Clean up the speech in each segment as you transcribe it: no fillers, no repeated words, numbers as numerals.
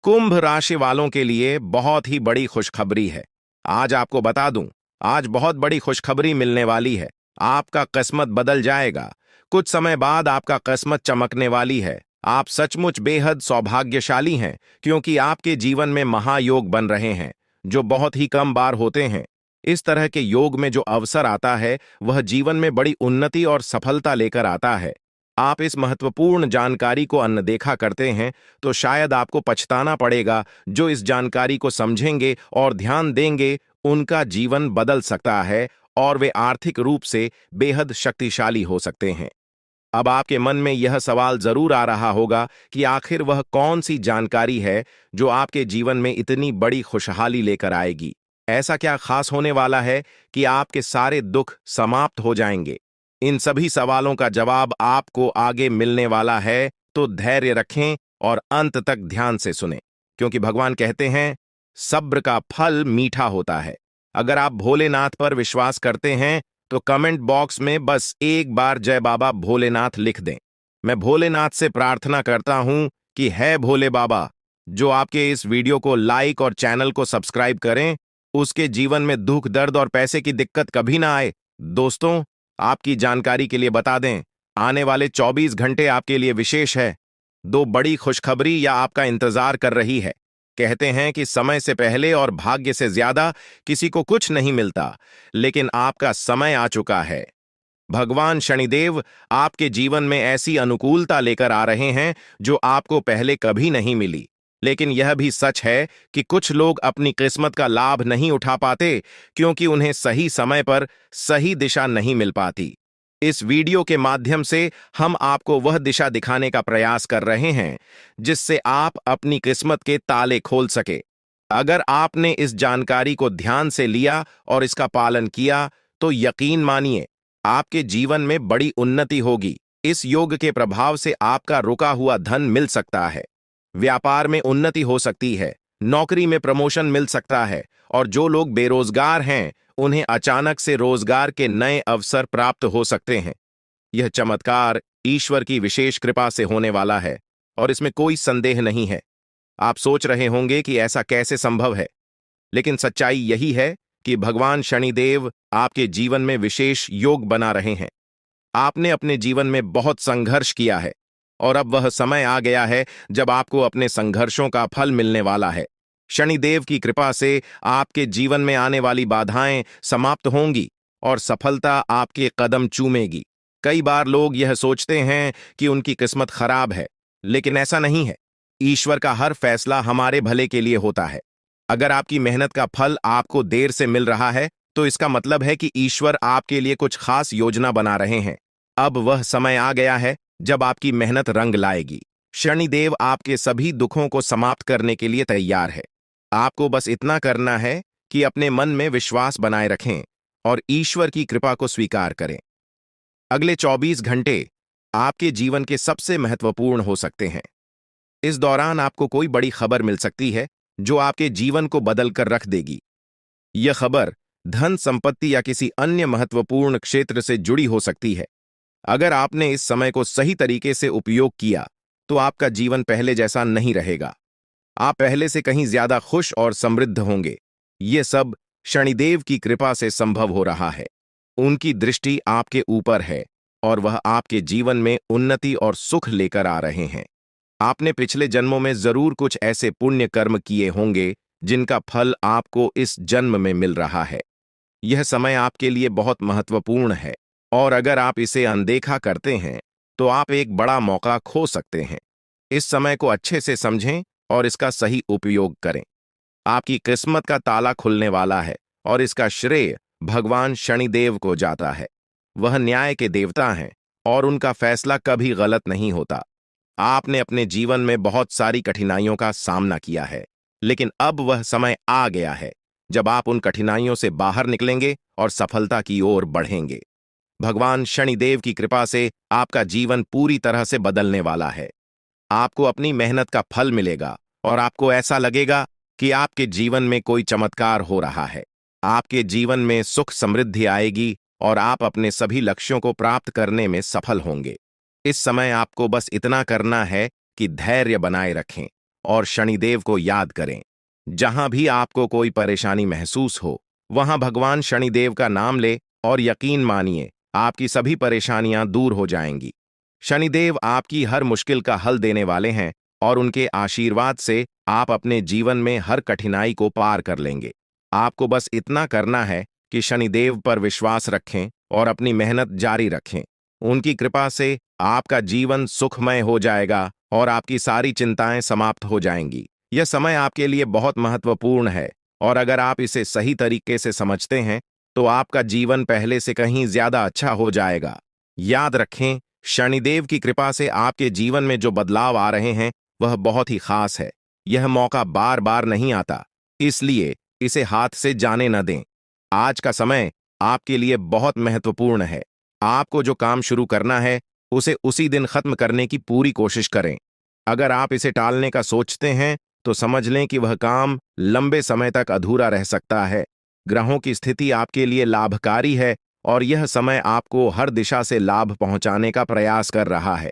कुंभ राशि वालों के लिए बहुत ही बड़ी खुशखबरी है। आज आपको बता दूं, आज बहुत बड़ी खुशखबरी मिलने वाली है। आपका किस्मत बदल जाएगा। कुछ समय बाद आपका किस्मत चमकने वाली है। आप सचमुच बेहद सौभाग्यशाली हैं, क्योंकि आपके जीवन में महायोग बन रहे हैं, जो बहुत ही कम बार होते हैं। इस तरह के योग में जो अवसर आता है, वह जीवन में बड़ी उन्नति और सफलता लेकर आता है। आप इस महत्वपूर्ण जानकारी को अनदेखा करते हैं, तो शायद आपको पछताना पड़ेगा। जो इस जानकारी को समझेंगे और ध्यान देंगे, उनका जीवन बदल सकता है और वे आर्थिक रूप से बेहद शक्तिशाली हो सकते हैं। अब आपके मन में यह सवाल जरूर आ रहा होगा कि आखिर वह कौन सी जानकारी है जो आपके जीवन में इतनी बड़ी खुशहाली लेकर आएगी। ऐसा क्या खास होने वाला है कि आपके सारे दुख समाप्त हो जाएंगे? इन सभी सवालों का जवाब आपको आगे मिलने वाला है, तो धैर्य रखें और अंत तक ध्यान से सुनें, क्योंकि भगवान कहते हैं, सब्र का फल मीठा होता है। अगर आप भोलेनाथ पर विश्वास करते हैं, तो कमेंट बॉक्स में बस एक बार जय बाबा भोलेनाथ लिख दें। मैं भोलेनाथ से प्रार्थना करता हूं कि है भोले बाबा, जो आपके इस वीडियो को लाइक और चैनल को सब्सक्राइब करें, उसके जीवन में दुख, दर्द और पैसे की दिक्कत कभी ना आए। दोस्तों, आपकी जानकारी के लिए बता दें, आने वाले 24 घंटे आपके लिए विशेष है। दो बड़ी खुशखबरी या आपका इंतजार कर रही है। कहते हैं कि समय से पहले और भाग्य से ज्यादा किसी को कुछ नहीं मिलता, लेकिन आपका समय आ चुका है। भगवान शनिदेव आपके जीवन में ऐसी अनुकूलता लेकर आ रहे हैं जो आपको पहले कभी नहीं मिली। लेकिन यह भी सच है कि कुछ लोग अपनी किस्मत का लाभ नहीं उठा पाते, क्योंकि उन्हें सही समय पर सही दिशा नहीं मिल पाती। इस वीडियो के माध्यम से हम आपको वह दिशा दिखाने का प्रयास कर रहे हैं, जिससे आप अपनी किस्मत के ताले खोल सके। अगर आपने इस जानकारी को ध्यान से लिया और इसका पालन किया, तो यकीन मानिए, आपके जीवन में बड़ी उन्नति होगी। इस योग के प्रभाव से आपका रुका हुआ धन मिल सकता है, व्यापार में उन्नति हो सकती है, नौकरी में प्रमोशन मिल सकता है, और जो लोग बेरोजगार हैं, उन्हें अचानक से रोजगार के नए अवसर प्राप्त हो सकते हैं। यह चमत्कार ईश्वर की विशेष कृपा से होने वाला है, और इसमें कोई संदेह नहीं है। आप सोच रहे होंगे कि ऐसा कैसे संभव है, लेकिन सच्चाई यही है कि भगवान शनिदेव आपके जीवन में विशेष योग बना रहे हैं। आपने अपने जीवन में बहुत संघर्ष किया है, और अब वह समय आ गया है जब आपको अपने संघर्षों का फल मिलने वाला है। शनिदेव की कृपा से आपके जीवन में आने वाली बाधाएं समाप्त होंगी और सफलता आपके कदम चूमेगी। कई बार लोग यह सोचते हैं कि उनकी किस्मत खराब है, लेकिन ऐसा नहीं है। ईश्वर का हर फैसला हमारे भले के लिए होता है। अगर आपकी मेहनत का फल आपको देर से मिल रहा है, तो इसका मतलब है कि ईश्वर आपके लिए कुछ खास योजना बना रहे हैं। अब वह समय आ गया है जब आपकी मेहनत रंग लाएगी। शनिदेव आपके सभी दुखों को समाप्त करने के लिए तैयार है। आपको बस इतना करना है कि अपने मन में विश्वास बनाए रखें और ईश्वर की कृपा को स्वीकार करें। अगले 24 घंटे आपके जीवन के सबसे महत्वपूर्ण हो सकते हैं। इस दौरान आपको कोई बड़ी खबर मिल सकती है, जो आपके जीवन को बदल कर रख देगी। यह खबर धन, संपत्ति या किसी अन्य महत्वपूर्ण क्षेत्र से जुड़ी हो सकती है। अगर आपने इस समय को सही तरीके से उपयोग किया, तो आपका जीवन पहले जैसा नहीं रहेगा। आप पहले से कहीं ज्यादा खुश और समृद्ध होंगे। ये सब शनिदेव की कृपा से संभव हो रहा है। उनकी दृष्टि आपके ऊपर है, और वह आपके जीवन में उन्नति और सुख लेकर आ रहे हैं। आपने पिछले जन्मों में जरूर कुछ ऐसे पुण्य कर्म किए होंगे, जिनका फल आपको इस जन्म में मिल रहा है। यह समय आपके लिए बहुत महत्वपूर्ण है, और अगर आप इसे अनदेखा करते हैं, तो आप एक बड़ा मौका खो सकते हैं। इस समय को अच्छे से समझें और इसका सही उपयोग करें। आपकी किस्मत का ताला खुलने वाला है, और इसका श्रेय भगवान शनिदेव को जाता है। वह न्याय के देवता हैं, और उनका फैसला कभी गलत नहीं होता। आपने अपने जीवन में बहुत सारी कठिनाइयों का सामना किया है, लेकिन अब वह समय आ गया है जब आप उन कठिनाइयों से बाहर निकलेंगे और सफलता की ओर बढ़ेंगे। भगवान शनिदेव की कृपा से आपका जीवन पूरी तरह से बदलने वाला है। आपको अपनी मेहनत का फल मिलेगा, और आपको ऐसा लगेगा कि आपके जीवन में कोई चमत्कार हो रहा है। आपके जीवन में सुख समृद्धि आएगी, और आप अपने सभी लक्ष्यों को प्राप्त करने में सफल होंगे। इस समय आपको बस इतना करना है कि धैर्य बनाए रखें और शनिदेव को याद करें। जहां भी आपको कोई परेशानी महसूस हो, वहां भगवान शनिदेव का नाम ले और यकीन मानिए आपकी सभी परेशानियां दूर हो जाएंगी। शनिदेव आपकी हर मुश्किल का हल देने वाले हैं और उनके आशीर्वाद से आप अपने जीवन में हर कठिनाई को पार कर लेंगे। आपको बस इतना करना है कि शनिदेव पर विश्वास रखें और अपनी मेहनत जारी रखें। उनकी कृपा से आपका जीवन सुखमय हो जाएगा और आपकी सारी चिंताएं समाप्त हो जाएंगी। यह समय आपके लिए बहुत महत्वपूर्ण है और अगर आप इसे सही तरीके से समझते हैं तो आपका जीवन पहले से कहीं ज्यादा अच्छा हो जाएगा। याद रखें, शनिदेव की कृपा से आपके जीवन में जो बदलाव आ रहे हैं वह बहुत ही खास है। यह मौका बार बार नहीं आता, इसलिए इसे हाथ से जाने न दें। आज का समय आपके लिए बहुत महत्वपूर्ण है। आपको जो काम शुरू करना है उसे उसी दिन खत्म करने की पूरी कोशिश करें। अगर आप इसे टालने का सोचते हैं तो समझ लें कि वह काम लंबे समय तक अधूरा रह सकता है। ग्रहों की स्थिति आपके लिए लाभकारी है और यह समय आपको हर दिशा से लाभ पहुंचाने का प्रयास कर रहा है।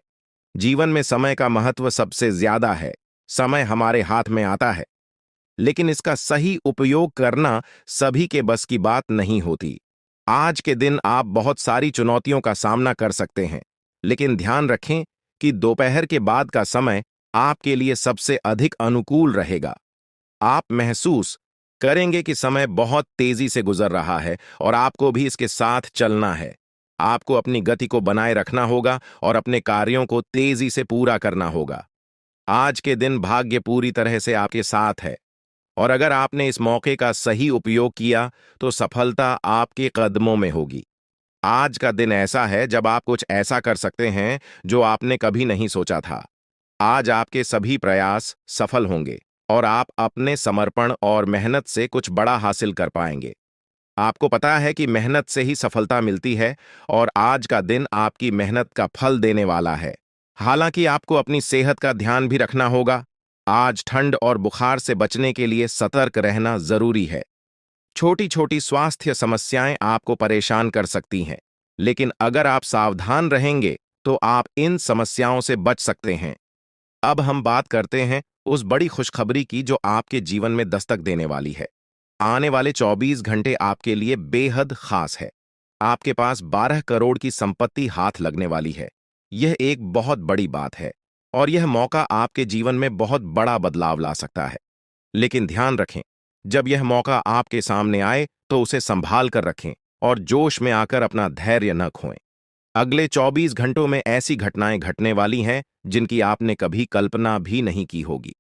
जीवन में समय का महत्व सबसे ज्यादा है। समय हमारे हाथ में आता है, लेकिन इसका सही उपयोग करना सभी के बस की बात नहीं होती। आज के दिन आप बहुत सारी चुनौतियों का सामना कर सकते हैं, लेकिन ध्यान रखें कि दोपहर के बाद का समय आपके लिए सबसे अधिक अनुकूल रहेगा। आप महसूस करेंगे कि समय बहुत तेजी से गुजर रहा है और आपको भी इसके साथ चलना है। आपको अपनी गति को बनाए रखना होगा और अपने कार्यों को तेजी से पूरा करना होगा। आज के दिन भाग्य पूरी तरह से आपके साथ है और अगर आपने इस मौके का सही उपयोग किया तो सफलता आपके कदमों में होगी। आज का दिन ऐसा है जब आप कुछ ऐसा कर सकते हैं जो आपने कभी नहीं सोचा था। आज आपके सभी प्रयास सफल होंगे और आप अपने समर्पण और मेहनत से कुछ बड़ा हासिल कर पाएंगे। आपको पता है कि मेहनत से ही सफलता मिलती है और आज का दिन आपकी मेहनत का फल देने वाला है। हालांकि आपको अपनी सेहत का ध्यान भी रखना होगा। आज ठंड और बुखार से बचने के लिए सतर्क रहना जरूरी है। छोटी छोटी स्वास्थ्य समस्याएं आपको परेशान कर सकती हैं, लेकिन अगर आप सावधान रहेंगे तो आप इन समस्याओं से बच सकते हैं। अब हम बात करते हैं उस बड़ी खुशखबरी की जो आपके जीवन में दस्तक देने वाली है। आने वाले 24 घंटे आपके लिए बेहद खास है। आपके पास 12 करोड़ की संपत्ति हाथ लगने वाली है। यह एक बहुत बड़ी बात है और यह मौका आपके जीवन में बहुत बड़ा बदलाव ला सकता है। लेकिन ध्यान रखें, जब यह मौका आपके सामने आए तो उसे संभाल कर रखें और जोश में आकर अपना धैर्य न खोएं। अगले 24 घंटों में ऐसी घटनाएं घटने वाली हैं जिनकी आपने कभी कल्पना भी नहीं की होगी।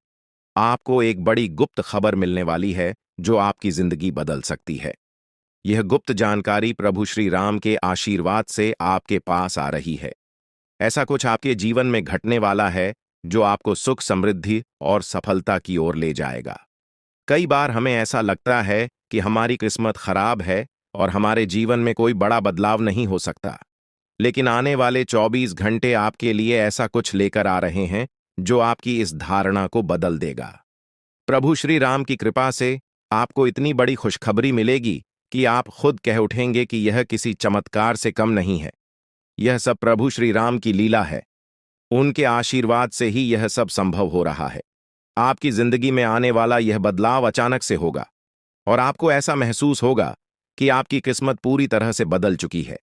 आपको एक बड़ी गुप्त खबर मिलने वाली है जो आपकी जिंदगी बदल सकती है। यह गुप्त जानकारी प्रभु श्री राम के आशीर्वाद से आपके पास आ रही है। ऐसा कुछ आपके जीवन में घटने वाला है जो आपको सुख, समृद्धि और सफलता की ओर ले जाएगा। कई बार हमें ऐसा लगता है कि हमारी किस्मत खराब है और हमारे जीवन में कोई बड़ा बदलाव नहीं हो सकता, लेकिन आने वाले 24 घंटे आपके लिए ऐसा कुछ लेकर आ रहे हैं जो आपकी इस धारणा को बदल देगा। प्रभु श्री राम की कृपा से आपको इतनी बड़ी खुशखबरी मिलेगी कि आप खुद कह उठेंगे कि यह किसी चमत्कार से कम नहीं है। यह सब प्रभु श्री राम की लीला है। उनके आशीर्वाद से ही यह सब संभव हो रहा है। आपकी जिंदगी में आने वाला यह बदलाव अचानक से होगा और आपको ऐसा महसूस होगा कि आपकी किस्मत पूरी तरह से बदल चुकी है।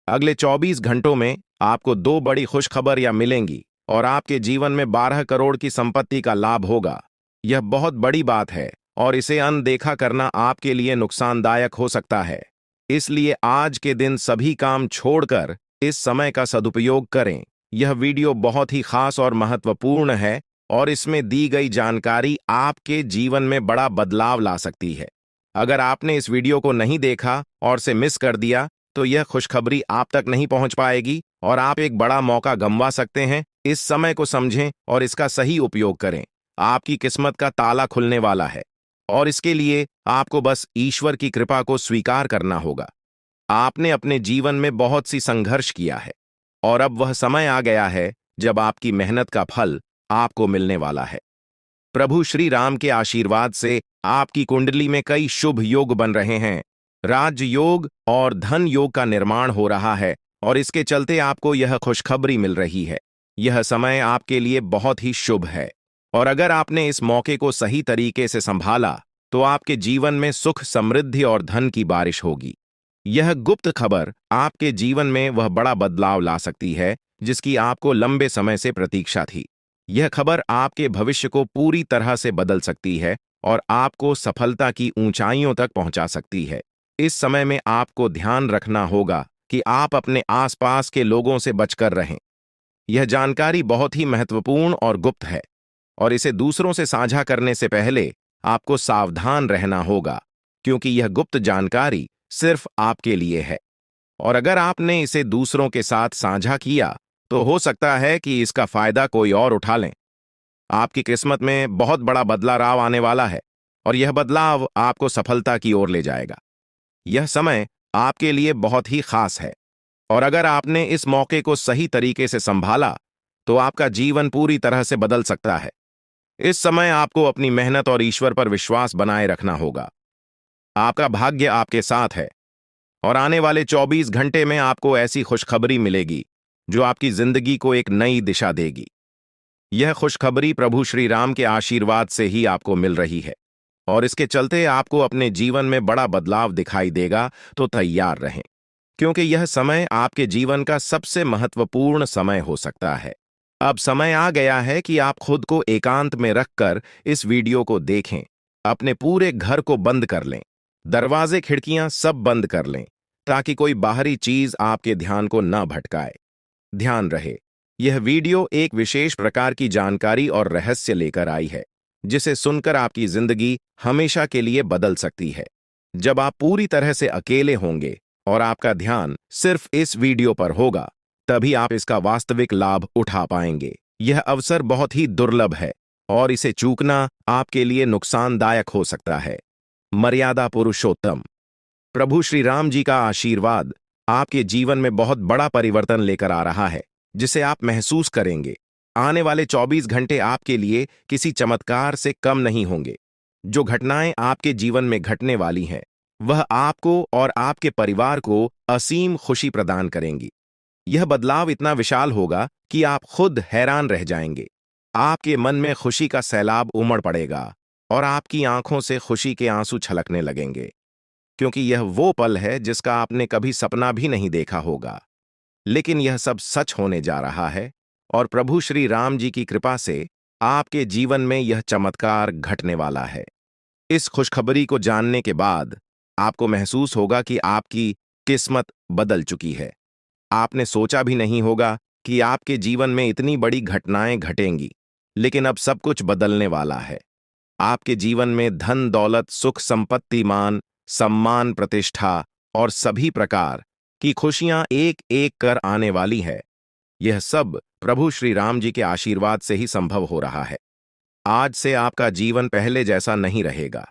अगले 24 घंटों में आपको दो बड़ी खुशखबरियां मिलेंगी और आपके जीवन में 12 करोड़ की संपत्ति का लाभ होगा। यह बहुत बड़ी बात है और इसे अनदेखा करना आपके लिए नुकसानदायक हो सकता है। इसलिए आज के दिन सभी काम छोड़कर इस समय का सदुपयोग करें। यह वीडियो बहुत ही खास और महत्वपूर्ण है और इसमें दी गई जानकारी आपके जीवन में बड़ा बदलाव ला सकती है। अगर आपने इस वीडियो को नहीं देखा और से मिस कर दिया तो यह खुशखबरी आप तक नहीं पहुंच पाएगी और आप एक बड़ा मौका गंवा सकते हैं। इस समय को समझें और इसका सही उपयोग करें। आपकी किस्मत का ताला खुलने वाला है और इसके लिए आपको बस ईश्वर की कृपा को स्वीकार करना होगा। आपने अपने जीवन में बहुत सी संघर्ष किया है और अब वह समय आ गया है जब आपकी मेहनत का फल आपको मिलने वाला है। प्रभु श्री राम के आशीर्वाद से आपकी कुंडली में कई शुभ योग बन रहे हैं। राजयोग और धन योग का निर्माण हो रहा है और इसके चलते आपको यह खुशखबरी मिल रही है। यह समय आपके लिए बहुत ही शुभ है। और अगर आपने इस मौके को सही तरीके से संभाला तो आपके जीवन में सुख, समृद्धि और धन की बारिश होगी। यह गुप्त खबर आपके जीवन में वह बड़ा बदलाव ला सकती है जिसकी आपको लंबे समय से प्रतीक्षा थी। यह खबर आपके भविष्य को पूरी तरह से बदल सकती है और आपको सफलता की ऊंचाइयों तक पहुंचा सकती है। इस समय में आपको ध्यान रखना होगा कि आप अपने आसपास के लोगों से बचकर रहें। यह जानकारी बहुत ही महत्वपूर्ण और गुप्त है और इसे दूसरों से साझा करने से पहले आपको सावधान रहना होगा, क्योंकि यह गुप्त जानकारी सिर्फ आपके लिए है। और अगर आपने इसे दूसरों के साथ साझा किया तो हो सकता है कि इसका फायदा कोई और उठा लें। आपकी किस्मत में बहुत बड़ा बदलाव आने वाला है और यह बदलाव आपको सफलता की ओर ले जाएगा। यह समय आपके लिए बहुत ही खास है और अगर आपने इस मौके को सही तरीके से संभाला तो आपका जीवन पूरी तरह से बदल सकता है। इस समय आपको अपनी मेहनत और ईश्वर पर विश्वास बनाए रखना होगा। आपका भाग्य आपके साथ है और आने वाले 24 घंटे में आपको ऐसी खुशखबरी मिलेगी जो आपकी जिंदगी को एक नई दिशा देगी। यह खुशखबरी प्रभु श्री राम के आशीर्वाद से ही आपको मिल रही है और इसके चलते आपको अपने जीवन में बड़ा बदलाव दिखाई देगा, तो तैयार रहें, क्योंकि यह समय आपके जीवन का सबसे महत्वपूर्ण समय हो सकता है। अब समय आ गया है कि आप खुद को एकांत में रखकर इस वीडियो को देखें। अपने पूरे घर को बंद कर लें, दरवाजे खिड़कियां सब बंद कर लें, ताकि कोई बाहरी चीज आपके ध्यान को न भटकाए। ध्यान रहे, यह वीडियो एक विशेष प्रकार की जानकारी और रहस्य लेकर आई है, जिसे सुनकर आपकी जिंदगी हमेशा के लिए बदल सकती है। जब आप पूरी तरह से अकेले होंगे और आपका ध्यान सिर्फ इस वीडियो पर होगा, तभी आप इसका वास्तविक लाभ उठा पाएंगे। यह अवसर बहुत ही दुर्लभ है और इसे चूकना आपके लिए नुकसानदायक हो सकता है। मर्यादा पुरुषोत्तम प्रभु श्री राम जी का आशीर्वाद आपके जीवन में बहुत बड़ा परिवर्तन लेकर आ रहा है, जिसे आप महसूस करेंगे। आने वाले 24 घंटे आपके लिए किसी चमत्कार से कम नहीं होंगे। जो घटनाएं आपके जीवन में घटने वाली हैं, वह आपको और आपके परिवार को असीम खुशी प्रदान करेंगी। यह बदलाव इतना विशाल होगा कि आप खुद हैरान रह जाएंगे। आपके मन में खुशी का सैलाब उमड़ पड़ेगा और आपकी आंखों से खुशी के आंसू छलकने लगेंगे, क्योंकि यह वो पल है जिसका आपने कभी सपना भी नहीं देखा होगा। लेकिन यह सब सच होने जा रहा है और प्रभु श्री राम जी की कृपा से आपके जीवन में यह चमत्कार घटने वाला है। इस खुशखबरी को जानने के बाद आपको महसूस होगा कि आपकी किस्मत बदल चुकी है। आपने सोचा भी नहीं होगा कि आपके जीवन में इतनी बड़ी घटनाएं घटेंगी, लेकिन अब सब कुछ बदलने वाला है। आपके जीवन में धन, दौलत, सुख, संपत्ति, मान, सम्मान, प्रतिष्ठा और सभी प्रकार की खुशियां एक एक कर आने वाली है। यह सब प्रभु श्री राम जी के आशीर्वाद से ही संभव हो रहा है। आज से आपका जीवन पहले जैसा नहीं रहेगा।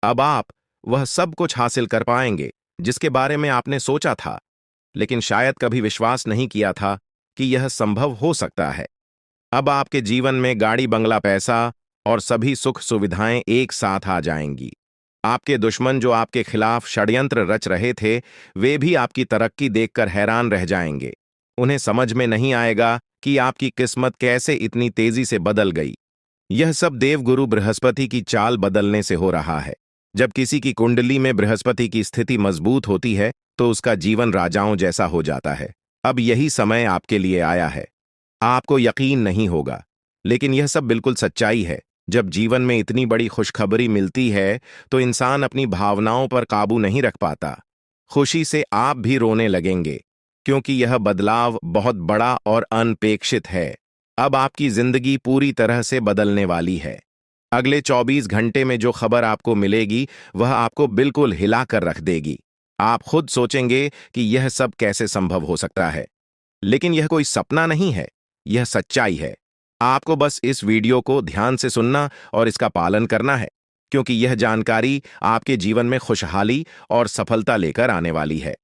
अब आप वह सब कुछ हासिल कर पाएंगे जिसके बारे में आपने सोचा था, लेकिन शायद कभी विश्वास नहीं किया था कि यह संभव हो सकता है। अब आपके जीवन में गाड़ी, बंगला, पैसा और सभी सुख सुविधाएं एक साथ आ जाएंगी। आपके दुश्मन जो आपके खिलाफ षड्यंत्र रच रहे थे, वे भी आपकी तरक्की देखकर हैरान रह जाएंगे। उन्हें समझ में नहीं आएगा कि आपकी किस्मत कैसे इतनी तेजी से बदल गई। यह सब देवगुरु बृहस्पति की चाल बदलने से हो रहा है। जब किसी की कुंडली में बृहस्पति की स्थिति मजबूत होती है तो उसका जीवन राजाओं जैसा हो जाता है। अब यही समय आपके लिए आया है। आपको यकीन नहीं होगा, लेकिन यह सब बिल्कुल सच्चाई है। जब जीवन में इतनी बड़ी खुशखबरी मिलती है तो इंसान अपनी भावनाओं पर काबू नहीं रख पाता। खुशी से आप भी रोने लगेंगे, क्योंकि यह बदलाव बहुत बड़ा और अनपेक्षित है। अब आपकी जिंदगी पूरी तरह से बदलने वाली है। अगले 24 घंटे में जो खबर आपको मिलेगी वह आपको बिल्कुल हिला कर रख देगी। आप खुद सोचेंगे कि यह सब कैसे संभव हो सकता है, लेकिन यह कोई सपना नहीं है, यह सच्चाई है। आपको बस इस वीडियो को ध्यान से सुनना और इसका पालन करना है, क्योंकि यह जानकारी आपके जीवन में खुशहाली और सफलता लेकर आने वाली है।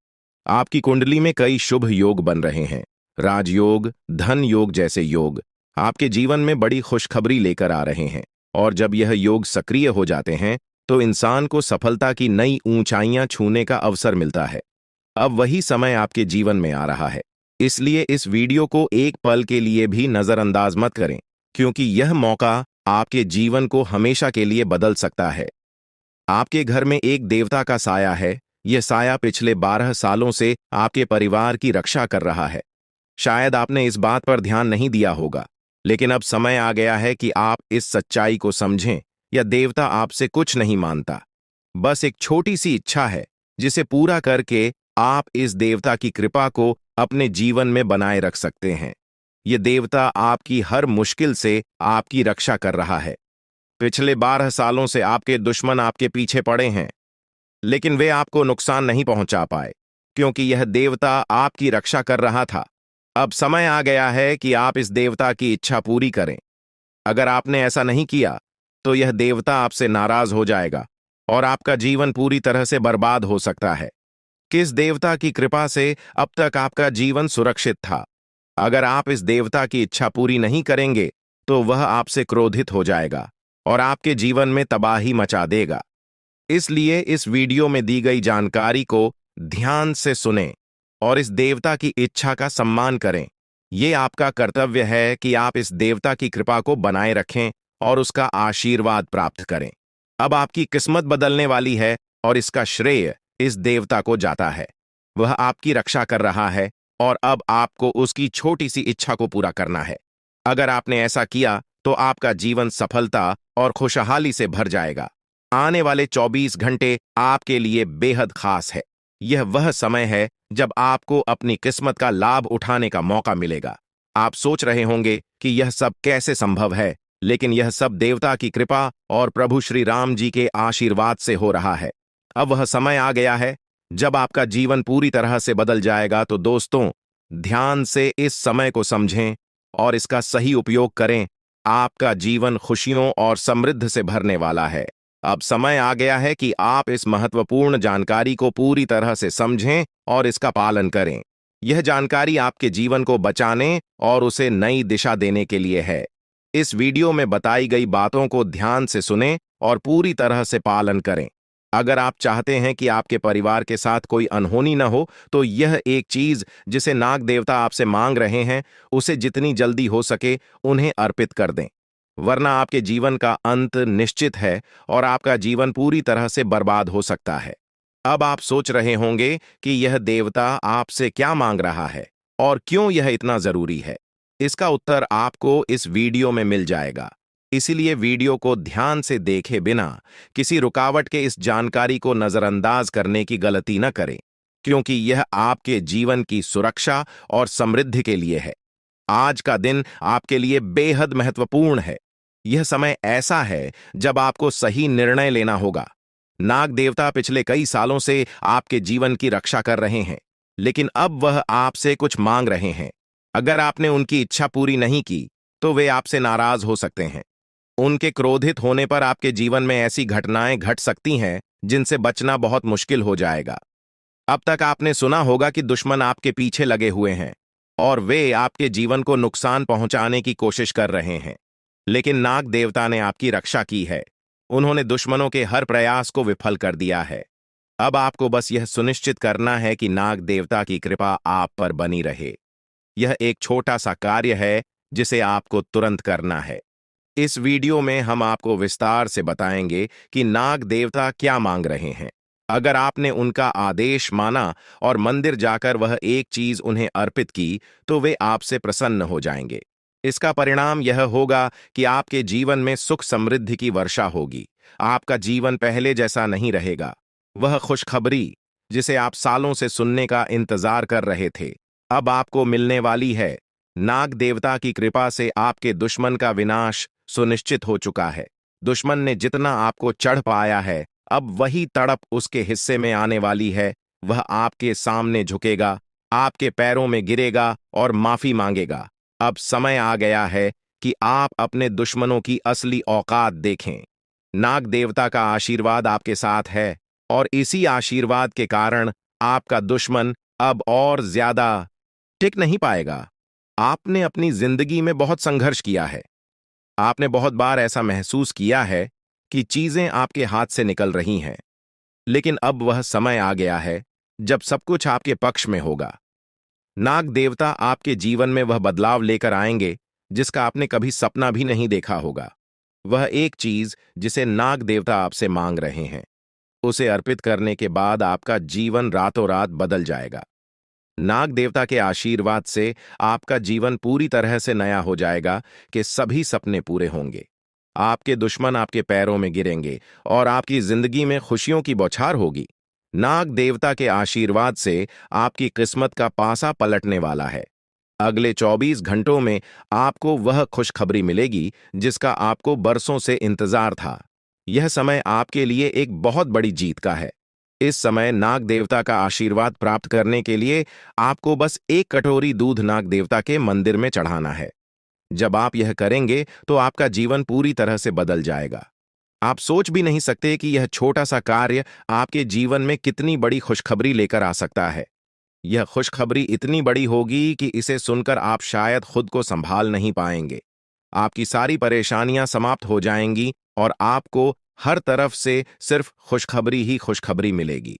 आपकी कुंडली में कई शुभ योग बन रहे हैं। राजयोग, धन योग जैसे योग आपके जीवन में बड़ी खुशखबरी लेकर आ रहे हैं, और जब यह योग सक्रिय हो जाते हैं तो इंसान को सफलता की नई ऊंचाइयां छूने का अवसर मिलता है। अब वही समय आपके जीवन में आ रहा है, इसलिए इस वीडियो को एक पल के लिए भी नजरअंदाज मत करें, क्योंकि यह मौका आपके जीवन को हमेशा के लिए बदल सकता है। आपके घर में एक देवता का साया है। यह साया पिछले 12 सालों से आपके परिवार की रक्षा कर रहा है। शायद आपने इस बात पर ध्यान नहीं दिया होगा, लेकिन अब समय आ गया है कि आप इस सच्चाई को समझें। यह देवता आपसे कुछ नहीं मानता, बस एक छोटी सी इच्छा है, जिसे पूरा करके आप इस देवता की कृपा को अपने जीवन में बनाए रख सकते हैं। यह देवता आपकी हर मुश्किल से आपकी रक्षा कर रहा है। पिछले 12 सालों से आपके दुश्मन आपके पीछे पड़े हैं, लेकिन वे आपको नुकसान नहीं पहुंचा पाए, क्योंकि यह देवता आपकी रक्षा कर रहा था। अब समय आ गया है कि आप इस देवता की इच्छा पूरी करें। अगर आपने ऐसा नहीं किया, तो यह देवता आपसे नाराज हो जाएगा और आपका जीवन पूरी तरह से बर्बाद हो सकता है। किस देवता की कृपा से अब तक आपका जीवन सुरक्षित था? अगर आप इस देवता की इच्छा पूरी नहीं करेंगे, तो वह आपसे क्रोधित हो जाएगा और आपके जीवन में तबाही मचा देगा। इसलिए इस वीडियो में दी गई जानकारी को ध्यान से सुनें और इस देवता की इच्छा का सम्मान करें। ये आपका कर्तव्य है कि आप इस देवता की कृपा को बनाए रखें और उसका आशीर्वाद प्राप्त करें। अब आपकी किस्मत बदलने वाली है और इसका श्रेय इस देवता को जाता है। वह आपकी रक्षा कर रहा है और अब आपको उसकी छोटी सी इच्छा को पूरा करना है। अगर आपने ऐसा किया, तो आपका जीवन सफलता और खुशहाली से भर जाएगा। आने वाले 24 घंटे आपके लिए बेहद खास है। यह वह समय है जब आपको अपनी किस्मत का लाभ उठाने का मौका मिलेगा। आप सोच रहे होंगे कि यह सब कैसे संभव है, लेकिन यह सब देवता की कृपा और प्रभु श्री राम जी के आशीर्वाद से हो रहा है। अब वह समय आ गया है जब आपका जीवन पूरी तरह से बदल जाएगा। तो दोस्तों, ध्यान से इस समय को समझें और इसका सही उपयोग करें। आपका जीवन खुशियों और समृद्धि से भरने वाला है। अब समय आ गया है कि आप इस महत्वपूर्ण जानकारी को पूरी तरह से समझें और इसका पालन करें। यह जानकारी आपके जीवन को बचाने और उसे नई दिशा देने के लिए है। इस वीडियो में बताई गई बातों को ध्यान से सुनें और पूरी तरह से पालन करें। अगर आप चाहते हैं कि आपके परिवार के साथ कोई अनहोनी न हो, तो यह एक चीज जिसे नाग देवता आपसे मांग रहे हैं, उसे जितनी जल्दी हो सके उन्हें अर्पित कर दें, वरना आपके जीवन का अंत निश्चित है और आपका जीवन पूरी तरह से बर्बाद हो सकता है। अब आप सोच रहे होंगे कि यह देवता आपसे क्या मांग रहा है और क्यों यह इतना जरूरी है। इसका उत्तर आपको इस वीडियो में मिल जाएगा। इसीलिए वीडियो को ध्यान से देखे बिना किसी रुकावट के इस जानकारी को नजरअंदाज करने की गलती न करें, क्योंकि यह आपके जीवन की सुरक्षा और समृद्धि के लिए है। आज का दिन आपके लिए बेहद महत्वपूर्ण है। यह समय ऐसा है जब आपको सही निर्णय लेना होगा। नाग देवता पिछले कई सालों से आपके जीवन की रक्षा कर रहे हैं, लेकिन अब वह आपसे कुछ मांग रहे हैं। अगर आपने उनकी इच्छा पूरी नहीं की, तो वे आपसे नाराज हो सकते हैं। उनके क्रोधित होने पर आपके जीवन में ऐसी घटनाएं घट सकती हैं जिनसे बचना बहुत मुश्किल हो जाएगा। अब तक आपने सुना होगा कि दुश्मन आपके पीछे लगे हुए हैं और वे आपके जीवन को नुकसान पहुंचाने की कोशिश कर रहे हैं, लेकिन नाग देवता ने आपकी रक्षा की है। उन्होंने दुश्मनों के हर प्रयास को विफल कर दिया है। अब आपको बस यह सुनिश्चित करना है कि नाग देवता की कृपा आप पर बनी रहे। यह एक छोटा सा कार्य है जिसे आपको तुरंत करना है। इस वीडियो में हम आपको विस्तार से बताएंगे कि नाग देवता क्या मांग रहे हैं। अगर आपने उनका आदेश माना और मंदिर जाकर वह एक चीज उन्हें अर्पित की, तो वे आपसे प्रसन्न हो जाएंगे। इसका परिणाम यह होगा कि आपके जीवन में सुख समृद्धि की वर्षा होगी। आपका जीवन पहले जैसा नहीं रहेगा। वह खुशखबरी जिसे आप सालों से सुनने का इंतजार कर रहे थे, अब आपको मिलने वाली है। नाग देवता की कृपा से आपके दुश्मन का विनाश सुनिश्चित हो चुका है। दुश्मन ने जितना आपको चढ़ पाया है, अब वही तड़प उसके हिस्से में आने वाली है। वह आपके सामने झुकेगा, आपके पैरों में गिरेगा और माफी मांगेगा। अब समय आ गया है कि आप अपने दुश्मनों की असली औकात देखें। नाग देवता का आशीर्वाद आपके साथ है और इसी आशीर्वाद के कारण आपका दुश्मन अब और ज्यादा टिक नहीं पाएगा। आपने अपनी जिंदगी में बहुत संघर्ष किया है। आपने बहुत बार ऐसा महसूस किया है कि चीजें आपके हाथ से निकल रही हैं, लेकिन अब वह समय आ गया है जब सब कुछ आपके पक्ष में होगा। नाग देवता आपके जीवन में वह बदलाव लेकर आएंगे जिसका आपने कभी सपना भी नहीं देखा होगा। वह एक चीज जिसे नाग देवता आपसे मांग रहे हैं, उसे अर्पित करने के बाद आपका जीवन रातों रात बदल जाएगा। नाग देवता के आशीर्वाद से आपका जीवन पूरी तरह से नया हो जाएगा कि सभी सपने पूरे होंगे। आपके दुश्मन आपके पैरों में गिरेंगे और आपकी जिंदगी में खुशियों की बौछार होगी। नाग देवता के आशीर्वाद से आपकी किस्मत का पासा पलटने वाला है। अगले 24 घंटों में आपको वह खुशखबरी मिलेगी जिसका आपको बरसों से इंतजार था। यह समय आपके लिए एक बहुत बड़ी जीत का है। इस समय नाग देवता का आशीर्वाद प्राप्त करने के लिए आपको बस एक कटोरी दूध नाग देवता के मंदिर में चढ़ाना है। जब आप यह करेंगे तो आपका जीवन पूरी तरह से बदल जाएगा। आप सोच भी नहीं सकते कि यह छोटा सा कार्य आपके जीवन में कितनी बड़ी खुशखबरी लेकर आ सकता है। यह खुशखबरी इतनी बड़ी होगी कि इसे सुनकर आप शायद खुद को संभाल नहीं पाएंगे। आपकी सारी परेशानियां समाप्त हो जाएंगी और आपको हर तरफ से सिर्फ खुशखबरी ही खुशखबरी मिलेगी।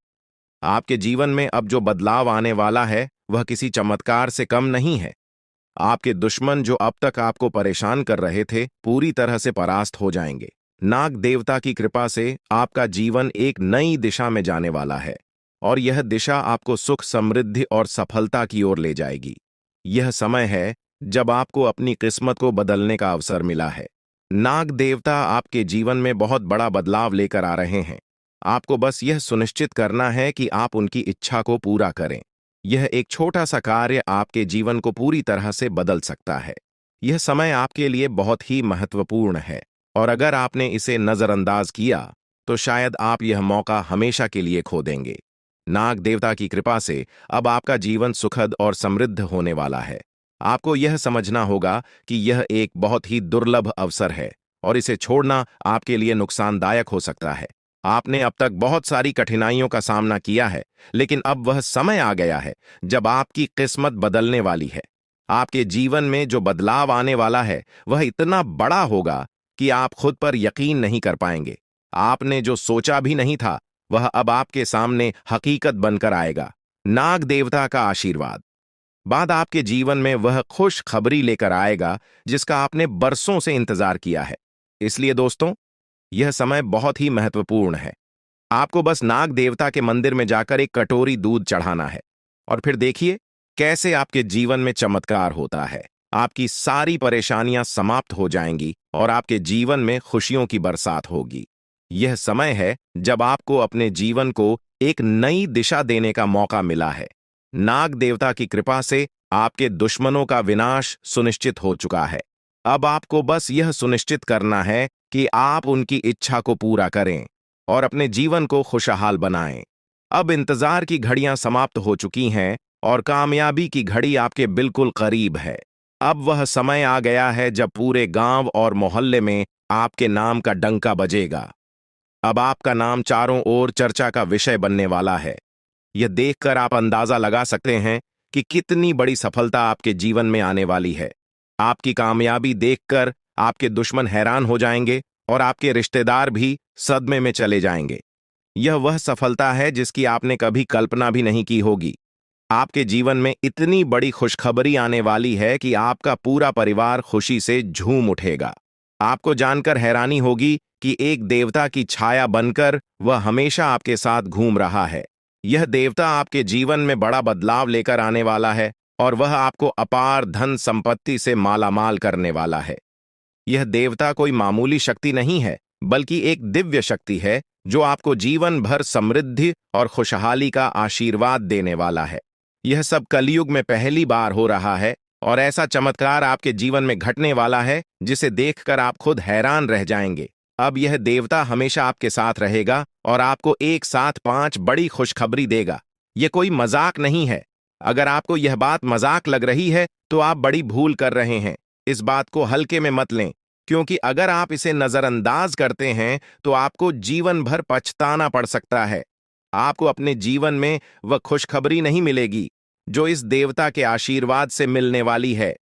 आपके जीवन में अब जो बदलाव आने वाला है वह किसी चमत्कार से कम नहीं है। आपके दुश्मन जो अब तक आपको परेशान कर रहे थे पूरी तरह से परास्त हो जाएंगे। नाग देवता की कृपा से आपका जीवन एक नई दिशा में जाने वाला है और यह दिशा आपको सुख, समृद्धि और सफलता की ओर ले जाएगी। यह समय है जब आपको अपनी किस्मत को बदलने का अवसर मिला है। नाग देवता आपके जीवन में बहुत बड़ा बदलाव लेकर आ रहे हैं। आपको बस यह सुनिश्चित करना है कि आप उनकी इच्छा को पूरा करें। यह एक छोटा सा कार्य आपके जीवन को पूरी तरह से बदल सकता है। यह समय आपके लिए बहुत ही महत्वपूर्ण है और अगर आपने इसे नजरअंदाज किया तो शायद आप यह मौका हमेशा के लिए खो देंगे। नाग देवता की कृपा से अब आपका जीवन सुखद और समृद्ध होने वाला है। आपको यह समझना होगा कि यह एक बहुत ही दुर्लभ अवसर है और इसे छोड़ना आपके लिए नुकसानदायक हो सकता है। आपने अब तक बहुत सारी कठिनाइयों का सामना किया है, लेकिन अब वह समय आ गया है जब आपकी किस्मत बदलने वाली है। आपके जीवन में जो बदलाव आने वाला है वह इतना बड़ा होगा कि आप खुद पर यकीन नहीं कर पाएंगे। आपने जो सोचा भी नहीं था वह अब आपके सामने हकीकत बनकर आएगा। नाग देवता का आशीर्वाद बाद आपके जीवन में वह खुश खबरी लेकर आएगा जिसका आपने बरसों से इंतजार किया है। इसलिए दोस्तों, यह समय बहुत ही महत्वपूर्ण है। आपको बस नाग देवता के मंदिर में जाकर एक कटोरी दूध चढ़ाना है और फिर देखिए कैसे आपके जीवन में चमत्कार होता है। आपकी सारी परेशानियां समाप्त हो जाएंगी और आपके जीवन में खुशियों की बरसात होगी। यह समय है जब आपको अपने जीवन को एक नई दिशा देने का मौका मिला है। नाग देवता की कृपा से आपके दुश्मनों का विनाश सुनिश्चित हो चुका है। अब आपको बस यह सुनिश्चित करना है कि आप उनकी इच्छा को पूरा करें और अपने जीवन को खुशहाल बनाएं। अब इंतजार की घड़ियां समाप्त हो चुकी हैं और कामयाबी की घड़ी आपके बिल्कुल करीब है। अब वह समय आ गया है जब पूरे गांव और मोहल्ले में आपके नाम का डंका बजेगा। अब आपका नाम चारों ओर चर्चा का विषय बनने वाला है। यह देखकर आप अंदाजा लगा सकते हैं कि कितनी बड़ी सफलता आपके जीवन में आने वाली है। आपकी कामयाबी देखकर आपके दुश्मन हैरान हो जाएंगे और आपके रिश्तेदार भी सदमे में चले जाएंगे। यह वह सफलता है जिसकी आपने कभी कल्पना भी नहीं की होगी। आपके जीवन में इतनी बड़ी खुशखबरी आने वाली है कि आपका पूरा परिवार खुशी से झूम उठेगा। आपको जानकर हैरानी होगी कि एक देवता की छाया बनकर वह हमेशा आपके साथ घूम रहा है। यह देवता आपके जीवन में बड़ा बदलाव लेकर आने वाला है और वह आपको अपार धन संपत्ति से मालामाल करने वाला है। यह देवता कोई मामूली शक्ति नहीं है, बल्कि एक दिव्य शक्ति है जो आपको जीवन भर समृद्धि और खुशहाली का आशीर्वाद देने वाला है। यह सब कलयुग में पहली बार हो रहा है और ऐसा चमत्कार आपके जीवन में घटने वाला है जिसे देखकर आप खुद हैरान रह जाएंगे। अब यह देवता हमेशा आपके साथ रहेगा और आपको एक साथ 5 बड़ी खुशखबरी देगा। यह कोई मजाक नहीं है। अगर आपको यह बात मजाक लग रही है तो आप बड़ी भूल कर रहे हैं। इस बात को हल्के में मत लें, क्योंकि अगर आप इसे नजरअंदाज करते हैं तो आपको जीवन भर पछताना पड़ सकता है। आपको अपने जीवन में वह खुशखबरी नहीं मिलेगी जो इस देवता के आशीर्वाद से मिलने वाली है।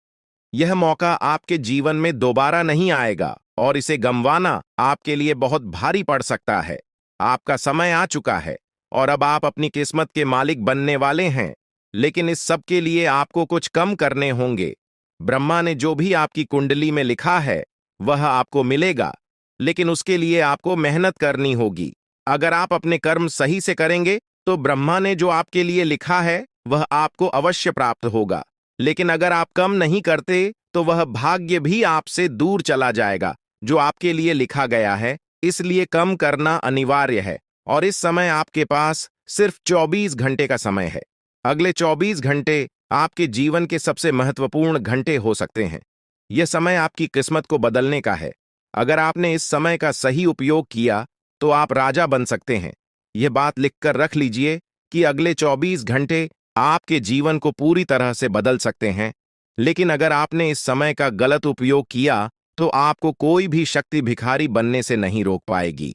यह मौका आपके जीवन में दोबारा नहीं आएगा और इसे गंवाना आपके लिए बहुत भारी पड़ सकता है। आपका समय आ चुका है और अब आप अपनी किस्मत के मालिक बनने वाले हैं, लेकिन इस सब के लिए आपको कुछ कम करने होंगे। ब्रह्मा ने जो भी आपकी कुंडली में लिखा है वह आपको मिलेगा, लेकिन उसके लिए आपको मेहनत करनी होगी। अगर आप अपने कर्म सही से करेंगे तो ब्रह्मा ने जो आपके लिए लिखा है वह आपको अवश्य प्राप्त होगा। लेकिन अगर आप कम नहीं करते तो वह भाग्य भी आपसे दूर चला जाएगा जो आपके लिए लिखा गया है। इसलिए कम करना अनिवार्य है और इस समय आपके पास सिर्फ 24 घंटे का समय है। अगले 24 घंटे आपके जीवन के सबसे महत्वपूर्ण घंटे हो सकते हैं। यह समय आपकी किस्मत को बदलने का है। अगर आपने इस समय का सही उपयोग किया तो आप राजा बन सकते हैं। यह बात लिखकर रख लीजिए कि अगले 24 घंटे आपके जीवन को पूरी तरह से बदल सकते हैं। लेकिन अगर आपने इस समय का गलत उपयोग किया तो आपको कोई भी शक्ति भिखारी बनने से नहीं रोक पाएगी।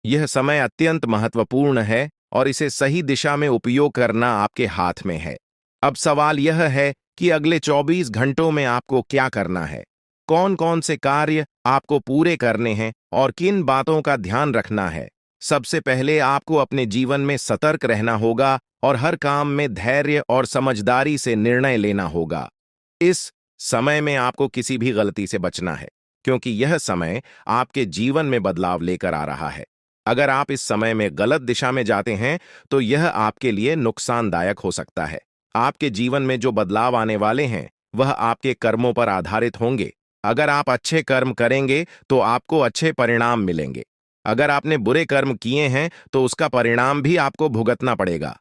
यह समय अत्यंत महत्वपूर्ण है और इसे सही दिशा में उपयोग करना आपके हाथ में है। अब सवाल यह है कि अगले 24 घंटों में आपको क्या करना है, कौन कौन से कार्य आपको पूरे करने हैं और किन बातों का ध्यान रखना है। सबसे पहले आपको अपने जीवन में सतर्क रहना होगा और हर काम में धैर्य और समझदारी से निर्णय लेना होगा। इस समय में आपको किसी भी गलती से बचना है क्योंकि यह समय आपके जीवन में बदलाव लेकर आ रहा है। अगर आप इस समय में गलत दिशा में जाते हैं तो यह आपके लिए नुकसानदायक हो सकता है। आपके जीवन में जो बदलाव आने वाले हैं वह आपके कर्मों पर आधारित होंगे। अगर आप अच्छे कर्म करेंगे तो आपको अच्छे परिणाम मिलेंगे। अगर आपने बुरे कर्म किए हैं तो उसका परिणाम भी आपको भुगतना पड़ेगा।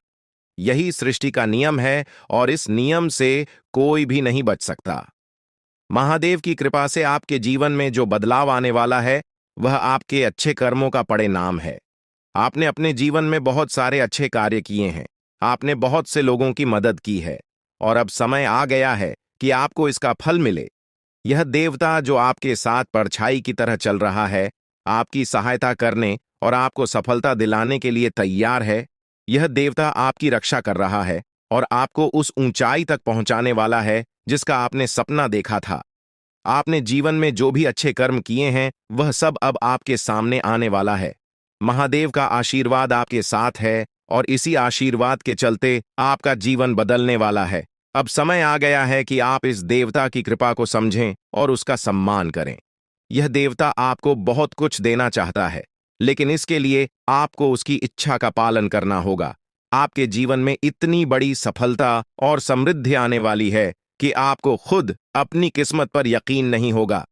यही सृष्टि का नियम है और इस नियम से कोई भी नहीं बच सकता। महादेव की कृपा से आपके जीवन में जो बदलाव आने वाला है वह आपके अच्छे कर्मों का परिणाम है। आपने अपने जीवन में बहुत सारे अच्छे कार्य किए हैं, आपने बहुत से लोगों की मदद की है और अब समय आ गया है कि आपको इसका फल मिले। यह देवता जो आपके साथ परछाई की तरह चल रहा है, आपकी सहायता करने और आपको सफलता दिलाने के लिए तैयार है। यह देवता आपकी रक्षा कर रहा है और आपको उस ऊंचाई तक पहुंचाने वाला है जिसका आपने सपना देखा था। आपने जीवन में जो भी अच्छे कर्म किए हैं वह सब अब आपके सामने आने वाला है। महादेव का आशीर्वाद आपके साथ है और इसी आशीर्वाद के चलते आपका जीवन बदलने वाला है। अब समय आ गया है कि आप इस देवता की कृपा को समझें और उसका सम्मान करें। यह देवता आपको बहुत कुछ देना चाहता है, लेकिन इसके लिए आपको उसकी इच्छा का पालन करना होगा। आपके जीवन में इतनी बड़ी सफलता और समृद्धि आने वाली है कि आपको खुद अपनी किस्मत पर यकीन नहीं होगा।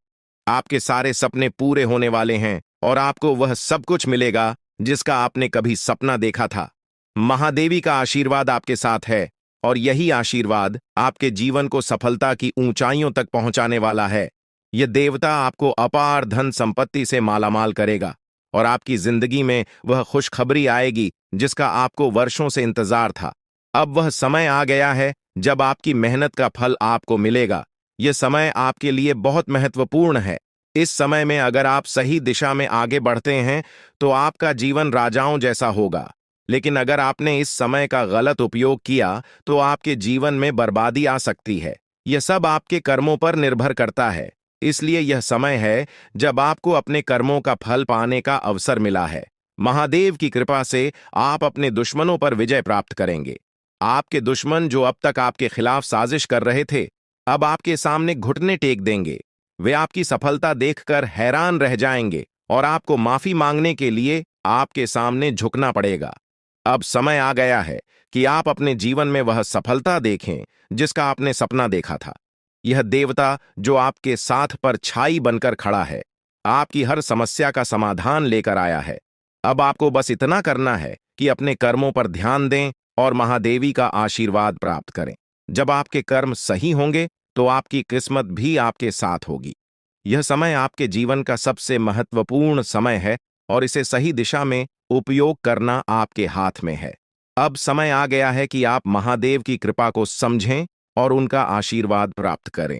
आपके सारे सपने पूरे होने वाले हैं और आपको वह सब कुछ मिलेगा जिसका आपने कभी सपना देखा था। महादेवी का आशीर्वाद आपके साथ है और यही आशीर्वाद आपके जीवन को सफलता की ऊंचाइयों तक पहुंचाने वाला है। यह देवता आपको अपार धन संपत्ति से मालामाल करेगा और आपकी जिंदगी में वह खुशखबरी आएगी जिसका आपको वर्षों से इंतजार था। अब वह समय आ गया है जब आपकी मेहनत का फल आपको मिलेगा। यह समय आपके लिए बहुत महत्वपूर्ण है। इस समय में अगर आप सही दिशा में आगे बढ़ते हैं तो आपका जीवन राजाओं जैसा होगा। लेकिन अगर आपने इस समय का गलत उपयोग किया तो आपके जीवन में बर्बादी आ सकती है। यह सब आपके कर्मों पर निर्भर करता है। इसलिए यह समय है जब आपको अपने कर्मों का फल पाने का अवसर मिला है। महादेव की कृपा से आप अपने दुश्मनों पर विजय प्राप्त करेंगे। आपके दुश्मन जो अब तक आपके खिलाफ साजिश कर रहे थे, अब आपके सामने घुटने टेक देंगे। वे आपकी सफलता देखकर हैरान रह जाएंगे और आपको माफी मांगने के लिए आपके सामने झुकना पड़ेगा। अब समय आ गया है कि आप अपने जीवन में वह सफलता देखें जिसका आपने सपना देखा था। यह देवता जो आपके साथ पर छाई बनकर खड़ा है, आपकी हर समस्या का समाधान लेकर आया है। अब आपको बस इतना करना है कि अपने कर्मों पर ध्यान दें और महादेवी का आशीर्वाद प्राप्त करें। जब आपके कर्म सही होंगे तो आपकी किस्मत भी आपके साथ होगी। यह समय आपके जीवन का सबसे महत्वपूर्ण समय है और इसे सही दिशा में उपयोग करना आपके हाथ में है। अब समय आ गया है कि आप महादेव की कृपा को समझें और उनका आशीर्वाद प्राप्त करें।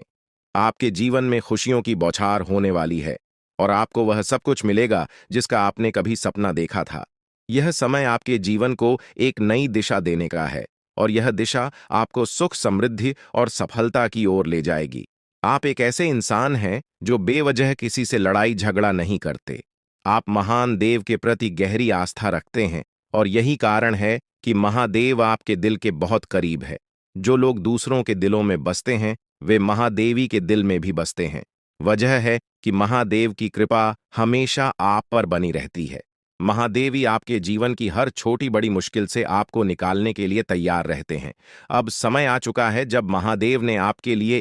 आपके जीवन में खुशियों की बौछार होने वाली है और आपको वह सब कुछ मिलेगा जिसका आपने कभी सपना देखा था। यह समय आपके जीवन को एक नई दिशा देने का है और यह दिशा आपको सुख, समृद्धि और सफलता की ओर ले जाएगी। आप एक ऐसे इंसान हैं जो बेवजह किसी से लड़ाई झगड़ा नहीं करते। आप महान देव के प्रति गहरी आस्था रखते हैं और यही कारण है कि महादेव आपके दिल के बहुत करीब है। जो लोग दूसरों के दिलों में बसते हैं वे महादेवी के दिल में भी बसते हैं। वजह है कि महादेव की कृपा हमेशा आप पर बनी रहती है। महादेवी आपके जीवन की हर छोटी बड़ी मुश्किल से आपको निकालने के लिए तैयार रहते हैं। अब समय आ चुका है जब महादेव ने आपके लिए